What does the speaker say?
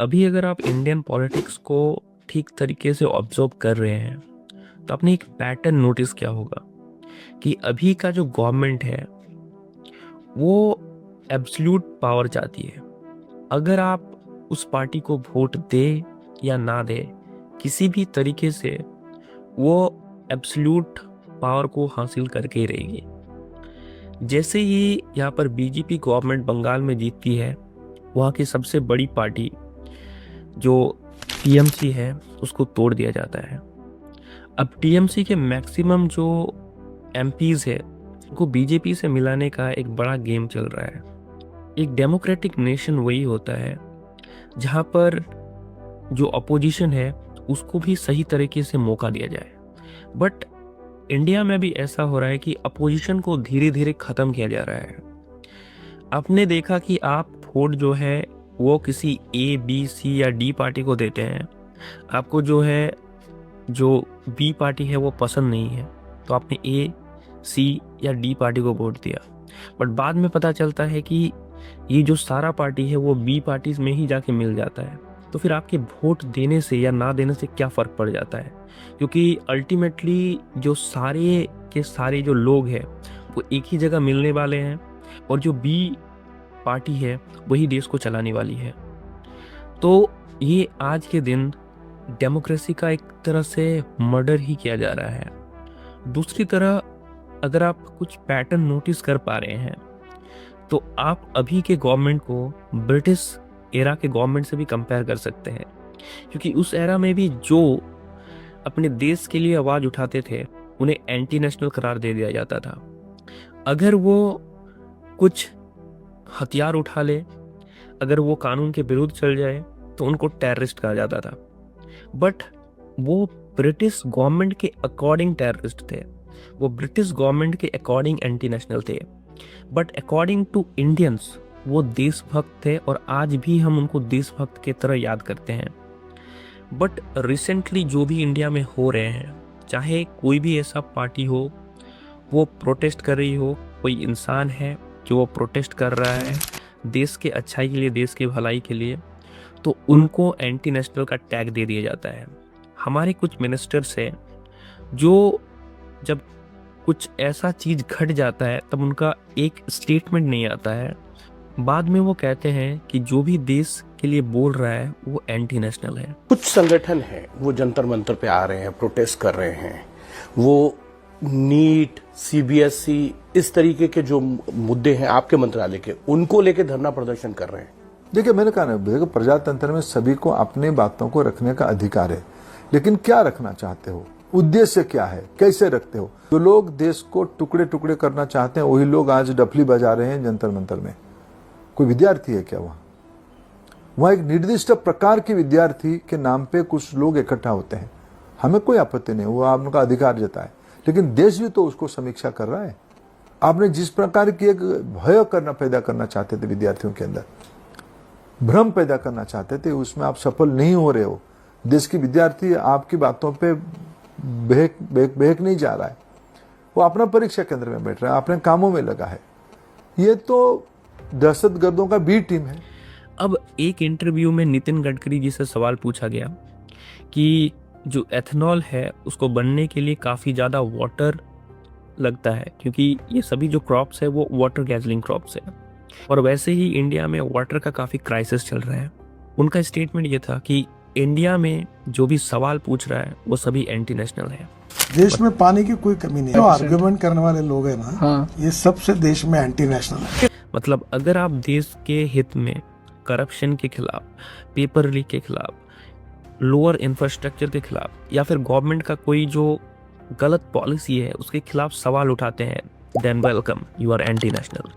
अभी अगर आप इंडियन पॉलिटिक्स को ठीक तरीके से ऑब्जर्व कर रहे हैं तो आपने एक पैटर्न नोटिस किया होगा कि अभी का जो गवर्नमेंट है वो एब्सोल्यूट पावर चाहती है। अगर आप उस पार्टी को वोट दे या ना दे, किसी भी तरीके से वो एब्सोल्यूट पावर को हासिल करके ही रहेगी। जैसे ही यहाँ पर बीजेपी गवर्नमेंट बंगाल में जीतती है, वहाँ की सबसे बड़ी पार्टी जो टीएमसी है उसको तोड़ दिया जाता है। अब टीएमसी के मैक्सिमम जो एमपीज है उनको बीजेपी से मिलाने का एक बड़ा गेम चल रहा है। एक डेमोक्रेटिक नेशन वही होता है जहाँ पर जो अपोजिशन है उसको भी सही तरीके से मौका दिया जाए। बट इंडिया में भी ऐसा हो रहा है कि अपोजिशन को धीरे धीरे खत्म किया जा रहा है। आपने देखा कि आप वोट जो है वो किसी ए बी सी या डी पार्टी को देते हैं, आपको जो बी पार्टी है वो पसंद नहीं है तो आपने ए सी या डी पार्टी को वोट दिया। बट बाद में पता चलता है कि ये जो सारा पार्टी है वो बी पार्टीज में ही जाके मिल जाता है। तो फिर आपके वोट देने से या ना देने से क्या फ़र्क पड़ जाता है, क्योंकि अल्टीमेटली जो सारे के सारे जो लोग हैं वो एक ही जगह मिलने वाले हैं और जो बी पार्टी है वही देश को चलाने वाली है। तो ये आज के दिन डेमोक्रेसी का एक तरह से मर्डर ही किया जा रहा है। दूसरी तरह अगर आप कुछ पैटर्न नोटिस कर पा रहे हैं तो आप अभी के गवर्नमेंट को ब्रिटिश एरा के गवर्नमेंट से भी कंपेयर कर सकते हैं, क्योंकि उस एरा में भी जो अपने देश के लिए आवाज़ उठाते थे उन्हें एंटी नेशनल करार दे दिया जाता था। अगर वो कुछ हथियार उठा ले, अगर वो कानून के विरुद्ध चल जाए तो उनको टेररिस्ट कहा जाता था। बट वो ब्रिटिश गवर्नमेंट के अकॉर्डिंग टेररिस्ट थे, वो ब्रिटिश गवर्नमेंट के अकॉर्डिंग एंटी नेशनल थे। बट अकॉर्डिंग टू इंडियंस वो देशभक्त थे और आज भी हम उनको देशभक्त के तरह याद करते हैं। बट रिसेंटली जो भी इंडिया में हो रहे हैं, चाहे कोई भी ऐसा पार्टी हो, वो प्रोटेस्ट कर रही हो, कोई इंसान है जो वो प्रोटेस्ट कर रहा है देश के अच्छाई के लिए, देश के भलाई के लिए, तो उनको एंटी नेशनल का टैग दे दिया जाता है। हमारे कुछ मिनिस्टर्स हैं जो जब कुछ ऐसा चीज़ घट जाता है तब उनका एक स्टेटमेंट नहीं आता है, बाद में वो कहते हैं कि जो भी देश के लिए बोल रहा है वो एंटी नेशनल है। कुछ संगठन है वो जंतर मंतर पे आ रहे हैं, प्रोटेस्ट कर रहे हैं, वो नीट, सीबीएसई इस तरीके के जो मुद्दे हैं आपके मंत्रालय के, उनको लेके धरना प्रदर्शन कर रहे हैं। देखिए, मैंने कहा ना, देखो, प्रजातंत्र में सभी को अपनी बातों को रखने का अधिकार है, लेकिन क्या रखना चाहते हो, उद्देश्य क्या है, कैसे रखते हो। जो लोग देश को टुकड़े टुकड़े करना चाहते हैं वही लोग आज डफली बजा रहे हैं जंतर मंतर में। कोई विद्यार्थी है क्या वहां एक निर्दिष्ट प्रकार के विद्यार्थी के नाम पे कुछ लोग इकट्ठा होते हैं, हमें कोई आपत्ति नहीं, वो आपका अधिकार जता है, लेकिन देश भी तो उसको समीक्षा कर रहा है। आपने जिस प्रकार की एक भय पैदा करना चाहते थे विद्यार्थियों के अंदर, भ्रम पैदा करना चाहते थे, उसमें आप सफल नहीं हो रहे हो। देश की विद्यार्थी आपकी बातों पे बहक नहीं जा रहा है, वो अपना परीक्षा केंद्र में बैठ रहा है, अपने कामों में लगा है। ये तो दहशतगर्दों का बी टीम है। अब एक इंटरव्यू में नितिन गडकरी जी से सवाल पूछा गया कि जो एथेनॉल है उसको बनने के लिए काफ़ी ज़्यादा वाटर लगता है, क्योंकि ये सभी जो क्रॉप्स है वो वाटर गैजलिंग क्रॉप्स है और वैसे ही इंडिया में वाटर का काफ़ी क्राइसिस चल रहा है। उनका स्टेटमेंट ये था कि इंडिया में जो भी सवाल पूछ रहा है वो सभी एंटी नेशनल है। देश में पानी की कोई कमी नहीं है। जो आर्गुमेंट करने वाले लोग हैं ना, हाँ, ये सबसे देश में एंटी नेशनल है। मतलब अगर आप देश के हित में करप्शन के खिलाफ, पेपर लीक के खिलाफ, लोअर इंफ्रास्ट्रक्चर के खिलाफ या फिर गवर्नमेंट का कोई जो गलत पॉलिसी है उसके खिलाफ सवाल उठाते हैं, then welcome, you are anti national.